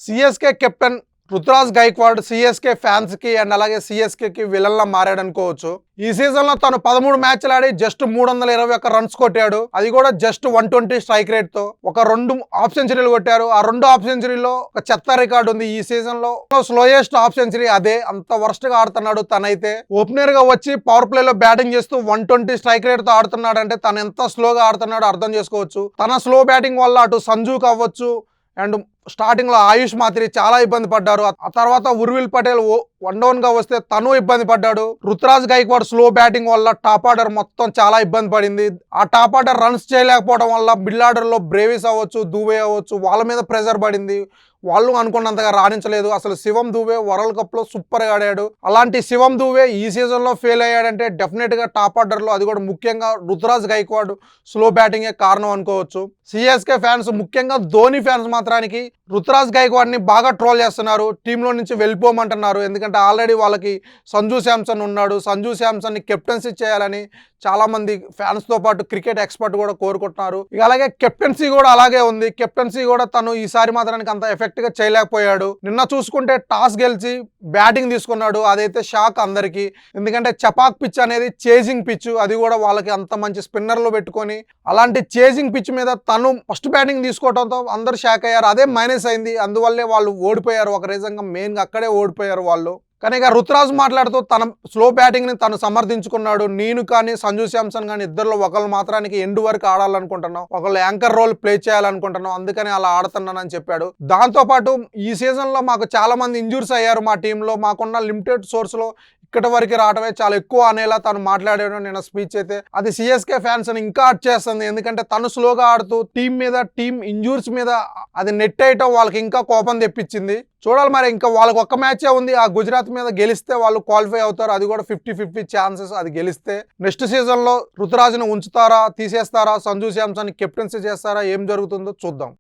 CSK captain Ruturaj Gaikwad CSK fans కి and అలాగే CSK కి విలన్లా మారాడు అనుకోవచ్చు. ఈ సీజన్ లో తను 13 మ్యాచ్లు ఆడి జస్ట్ 321 రన్స్ కొట్టాడు. అది కూడా జస్ట్ 120 స్ట్రైక్ రేట్ తో. ఒక 2 హాఫ్ సెంచరీలు కొట్టారు. ఆ 2 హాఫ్ సెంచరీలో ఒక చెత్త రికార్డు ఉంది. ఈ సీజన్ లో స్లోయెస్ట్ హాఫ్ సెంచరీ అదే. అంత వర్స్ట్ గా ఆడుతున్నాడు తనైతే. ఓపెనర్ గా వచ్చి పవర్ ప్లే లో బ్యాటింగ్ చేస్తూ 120 స్ట్రైక్ రేట్ తో ఆడుతున్నాడు అంటే తను ఎంత స్లోగా ఆడుతున్నాడో అర్థం చేసుకోవచ్చు. తన స్లో బ్యాటింగ్ వల్ల అటు సంజుకి అవ్వచ్చు అండ్ స్టార్టింగ్ లో ఆయుష్ మాత్రి చాలా ఇబ్బంది పడ్డారు. ఆ తర్వాత ఉర్విల్ పటేల్ వన్ డౌన్ గా వస్తే తను ఇబ్బంది పడ్డాడు. రుతురాజ్ గైక్వాడ్ స్లో బ్యాటింగ్ వల్ల టాప్ ఆర్డర్ మొత్తం చాలా ఇబ్బంది పడింది. ఆ టాప్ ఆర్డర్ రన్స్ చేయలేకపోవడం వల్ల మిడిల్ ఆర్డర్ లో బ్రేవిస్ అవ్వచ్చు, దూబే అవ్వచ్చు, వాళ్ళ మీద ప్రెషర్ పడింది. వాళ్ళు అనుకున్నంతగా రాణించలేదు. అసలు శివం దూబే వరల్డ్ కప్ లో సూపర్ గా ఆడాడు. అలాంటి శివం దూబే ఈ సీజన్ లో ఫెయిల్ అయ్యాడంటే డెఫినెట్ గా టాప్ ఆర్డర్ లో, అది కూడా ముఖ్యంగా రుతురాజ్ గైక్వాడ్ స్లో బ్యాటింగ్ కారణం అనుకోవచ్చు. సిఎస్కే ఫ్యాన్స్, ముఖ్యంగా ధోని ఫ్యాన్స్ మాత్రానికి రుతురాజ్ గైక్వాడ్ ని బాగా ట్రోల్ చేస్తున్నారు. టీంలో నుంచి వెళ్ళిపోమంటున్నారు. ఎందుకంటే ఆల్రెడీ వాళ్ళకి సంజు శాంసన్ ఉన్నాడు. సంజు శాంసన్ ని కెప్టెన్సీ చేయాలని చాలా మంది ఫ్యాన్స్ తో పాటు క్రికెట్ ఎక్స్పర్ట్ కూడా కోరుకుంటున్నారు. ఇక అలాగే కెప్టెన్సీ కూడా అలాగే ఉంది. కెప్టెన్సీ కూడా తను ఈసారి మాత్రానికి అంత ఎఫెక్ట్ గా చేయలేకపోయాడు. నిన్న చూసుకుంటే టాస్ గెలిచి బ్యాటింగ్ తీసుకున్నాడు. అదైతే షాక్ అందరికి. ఎందుకంటే చపాక్ పిచ్ అనేది చేజింగ్ పిచ్. అది కూడా వాళ్ళకి అంత మంచి స్పిన్నర్లు పెట్టుకొని అలాంటి చేజింగ్ పిచ్ మీద తను ఫస్ట్ బ్యాటింగ్ తీసుకోవడంతో అందరు షాక్ అయ్యారు. అదే మైనస్ అయింది. అందువల్లే వాళ్ళు ఓడిపోయారు. ఒక రీజన్గా మెయిన్ గా అక్కడే ఓడిపోయారు వాళ్ళు. కానీ ఇక రుతురాజ్ మాట్లాడుతూ తన స్లో బ్యాటింగ్ ని తను సమర్థించుకున్నాడు. నేను కానీ సంజు శాంసన్ కానీ ఇద్దరిలో ఒకళ్ళు మాత్రానికి ఎండ్ వరకు ఆడాలనుకుంటున్నాం, ఒకళ్ళు యాంకర్ రోల్ ప్లే చేయాలనుకుంటున్నాం, అందుకని అలా ఆడుతున్నానని చెప్పాడు. దాంతో పాటు ఈ సీజన్ లో మాకు చాలా మంది ఇంజూర్స్ అయ్యారు. మా టీంలో మాకున్న లిమిటెడ్ సోర్స్ లో ఇక్కడి వరకు రావడమే చాలా ఎక్కువ అనేలా తను మాట్లాడాడు. నేను స్పీచ్ అయితే అది సిఎస్కే ఫ్యాన్స్ అని ఇంకా హర్ట్ చేస్తుంది. ఎందుకంటే తను స్లోగా ఆడుతూ టీం ఇంజూర్స్ మీద అది నెట్ అయ్యటం వాళ్ళకి ఇంకా కోపం తెప్పించింది. చూడాలి మరి. ఇంకా వాళ్ళకి ఒక్క మ్యాచే ఉంది. ఆ గుజరాత్ మీద గెలిస్తే వాళ్ళు క్వాలిఫై అవుతారు. అది కూడా 50-50 ఛాన్సెస్ అది గెలిస్తే. నెక్స్ట్ సీజన్ లో రుతురాజ్ని ఉంచుతారా, తీసేస్తారా, సంజు శాంసన్ కెప్టెన్సీ చేస్తారా, ఏం జరుగుతుందో చూద్దాం.